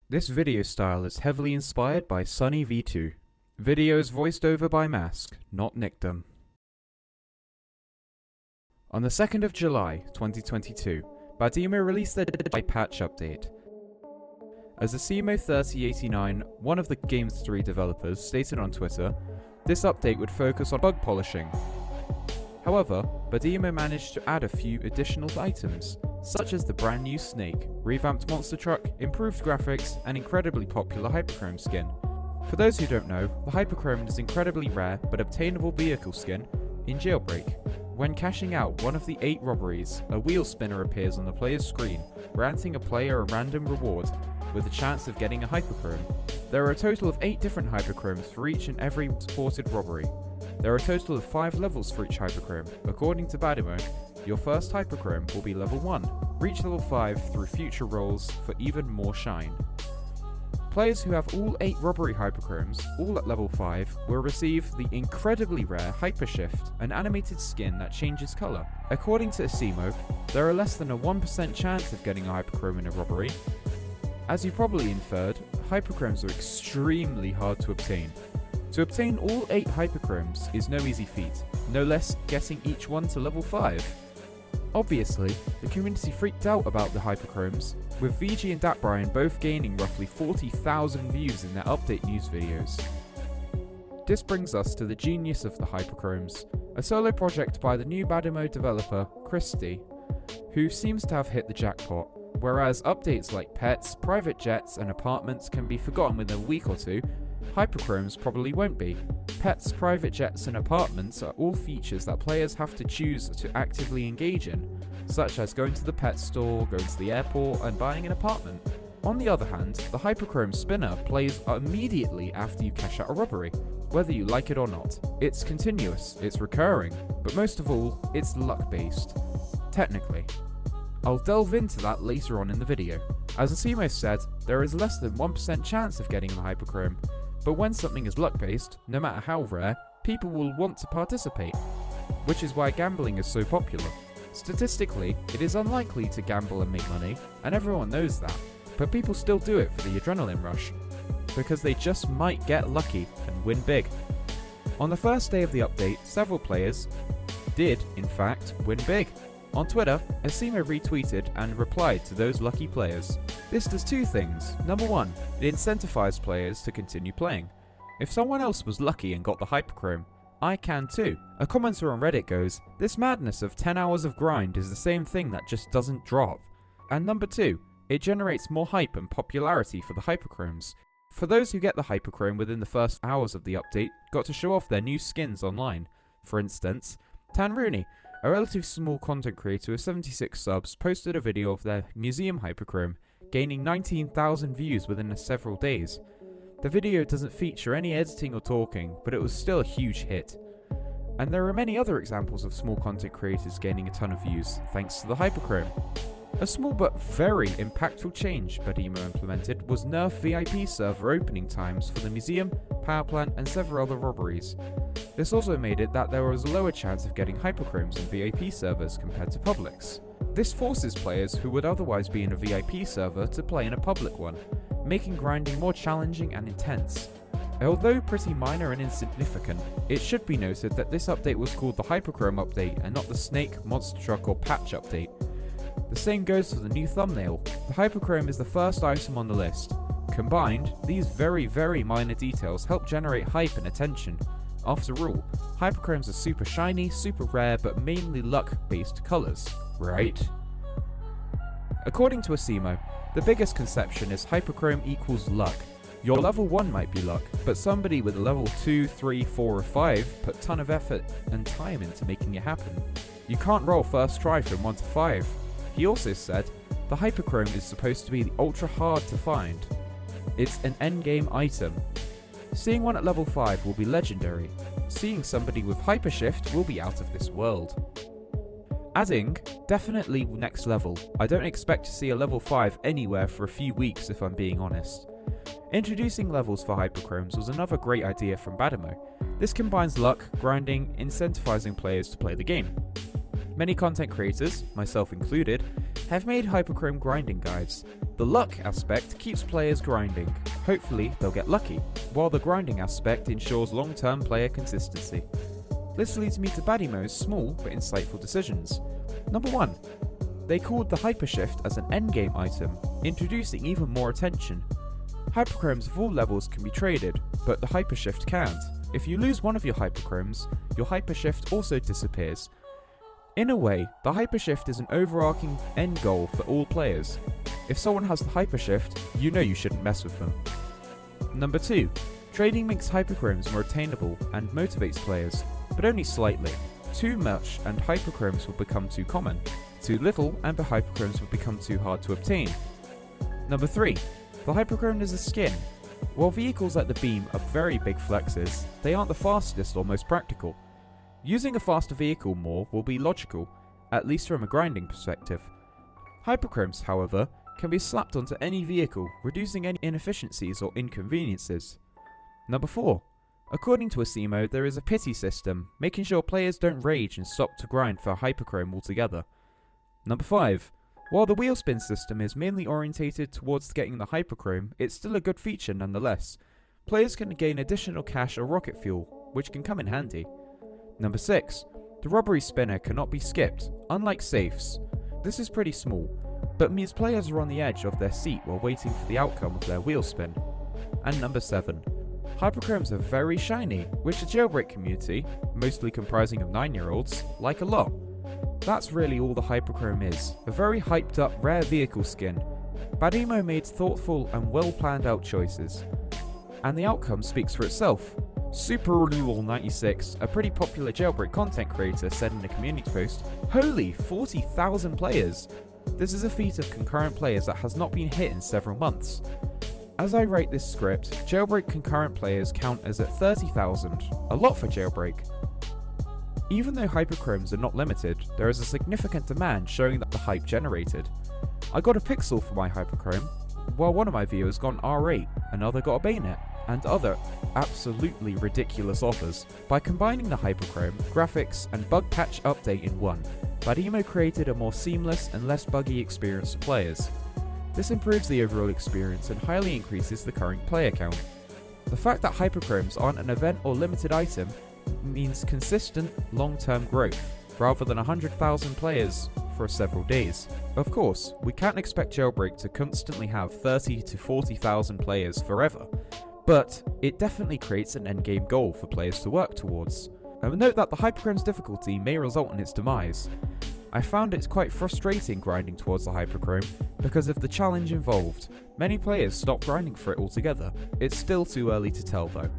This video style is heavily inspired by Sunny V2. Videos voiced over by Mask, not Nickdom. On the 2nd of July 2022, Badimo released their patch update. As Asimo3089, one of the game's 3 developers, stated on Twitter, this update would focus on bug polishing. However, Badimo managed to add a few additional items, such as the brand new snake, revamped monster truck, improved graphics, and incredibly popular HyperChrome skin. For those who don't know, the HyperChrome is an incredibly rare but obtainable vehicle skin in Jailbreak. When cashing out one of the 8 robberies, a wheel spinner appears on the player's screen, granting a player a random reward with a chance of getting a HyperChrome. There are a total of 8 different HyperChromes for each and every supported robbery. There are a total of 5 levels for each HyperChrome. According to Badimo, your first HyperChrome will be level 1. Reach level 5 through future rolls for even more shine. Players who have all 8 robbery HyperChromes, all at level 5, will receive the incredibly rare Hypershift, an animated skin that changes colour. According to Asimo, there are less than a 1% chance of getting a HyperChrome in a robbery. As you probably inferred, HyperChromes are extremely hard to obtain. To obtain all 8 HyperChromes is no easy feat, no less getting each one to level 5. Obviously, the community freaked out about the HyperChromes, with VG and DatBrian both gaining roughly 40,000 views in their update news videos. This brings us to the genius of the HyperChromes, a solo project by the new Badimo developer, Christie, who seems to have hit the jackpot. Whereas updates like pets, private jets, and apartments can be forgotten within a week or two, HyperChromes probably won't be. Pets, private jets, and apartments are all features that players have to choose to actively engage in, such as going to the pet store, going to the airport, and buying an apartment. On the other hand, the HyperChrome spinner plays immediately after you cash out a robbery, whether you like it or not. It's continuous, it's recurring, but most of all, it's luck-based. Technically. I'll delve into that later on in the video. As Asimo said, there is less than 1% chance of getting the HyperChrome, but when something is luck-based, no matter how rare, people will want to participate, which is why gambling is so popular. Statistically, it is unlikely to gamble and make money, and everyone knows that, but people still do it for the adrenaline rush, because they just might get lucky and win big. On the first day of the update, several players did, in fact, win big. On Twitter, Asimo retweeted and replied to those lucky players. This does 2 things. Number 1, it incentivizes players to continue playing. If someone else was lucky and got the HyperChrome, I can too. A commenter on Reddit goes, "This madness of 10 hours of grind is the same thing that just doesn't drop." And number 2, it generates more hype and popularity for the HyperChromes. For those who get the HyperChrome within the first hours of the update, got to show off their new skins online. For instance, Tan Rooney, a relatively small content creator with 76 subs, posted a video of their museum HyperChrome, gaining 19,000 views within several days. The video doesn't feature any editing or talking, but it was still a huge hit. And there are many other examples of small content creators gaining a ton of views, thanks to the HyperChrome. A small but very impactful change Badimo implemented was nerf VIP server opening times for the museum, power plant, and several other robberies. This also made it that there was a lower chance of getting HyperChromes in VIP servers compared to publics. This forces players who would otherwise be in a VIP server to play in a public one, making grinding more challenging and intense. Although pretty minor and insignificant, it should be noted that this update was called the HyperChrome update and not the Snake, Monster Truck, or Patch update. The same goes for the new thumbnail. The HyperChrome is the first item on the list. Combined, these very minor details help generate hype and attention. After all, HyperChromes are super shiny, super rare, but mainly luck-based colours, right? According to Asimo, the biggest conception is HyperChrome equals luck. Your level 1 might be luck, but somebody with a level 2, 3, 4 or 5 put a ton of effort and time into making it happen. You can't roll first try from 1 to 5. He also said, the HyperChrome is supposed to be ultra hard to find. It's an endgame item. Seeing one at level 5 will be legendary. Seeing somebody with Hypershift will be out of this world. Adding, definitely next level. I don't expect to see a level 5 anywhere for a few weeks if I'm being honest. Introducing levels for HyperChromes was another great idea from Badimo. This combines luck, grinding, incentivizing players to play the game. Many content creators, myself included, have made HyperChrome grinding guides. The luck aspect keeps players grinding. Hopefully they'll get lucky, while the grinding aspect ensures long-term player consistency. This leads me to Badimo's small but insightful decisions. Number 1. They called the Hypershift as an endgame item, introducing even more attention. Hyperchromes of all levels can be traded, but the Hypershift can't. If you lose one of your Hyperchromes, your Hypershift also disappears. In a way, the Hypershift is an overarching end goal for all players. If someone has the Hypershift, you know you shouldn't mess with them. Number 2. Trading makes Hyperchromes more attainable and motivates players, but only slightly. Too much and Hyperchromes will become too common. Too little and the Hyperchromes will become too hard to obtain. Number 3. The Hyperchrome is a skin. While vehicles like the Beam are very big flexes, they aren't the fastest or most practical. Using a faster vehicle more will be logical, at least from a grinding perspective. Hyperchromes, however, can be slapped onto any vehicle, reducing any inefficiencies or inconveniences. Number 4. According to Asimo, there is a pity system, making sure players don't rage and stop to grind for a Hyperchrome altogether. Number 5. While the wheel spin system is mainly orientated towards getting the Hyperchrome, it's still a good feature nonetheless. Players can gain additional cash or rocket fuel, which can come in handy. Number 6. The robbery spinner cannot be skipped, unlike safes. This is pretty small, but means players are on the edge of their seat while waiting for the outcome of their wheel spin. And number 7. Hyperchromes are very shiny, which the Jailbreak community, mostly comprising of 9-year-olds, like a lot. That's really all the Hyperchrome is, a very hyped up rare vehicle skin. Badimo made thoughtful and well planned out choices, and the outcome speaks for itself. SuperRule96, a pretty popular Jailbreak content creator, said in a community post, "Holy 40,000 players! This is a feat of concurrent players that has not been hit in several months." As I write this script, Jailbreak concurrent players count as at 30,000, a lot for Jailbreak. Even though Hyperchromes are not limited, there is a significant demand showing that the hype generated. I got a Pixel for my Hyperchrome, while one of my viewers got an R8, another got a Bayonet, and other absolutely ridiculous offers. By combining the Hyperchrome, graphics, and bug patch update in one, Badimo created a more seamless and less buggy experience for players. This improves the overall experience and highly increases the current player count. The fact that Hyperchromes aren't an event or limited item means consistent, long-term growth, rather than 100,000 players for several days. Of course, we can't expect Jailbreak to constantly have 30 to 40,000 players forever, but it definitely creates an endgame goal for players to work towards. I would note that the Hyperchrome's difficulty may result in its demise. I found it quite frustrating grinding towards the Hyperchrome because of the challenge involved. Many players stop grinding for it altogether. It's still too early to tell though.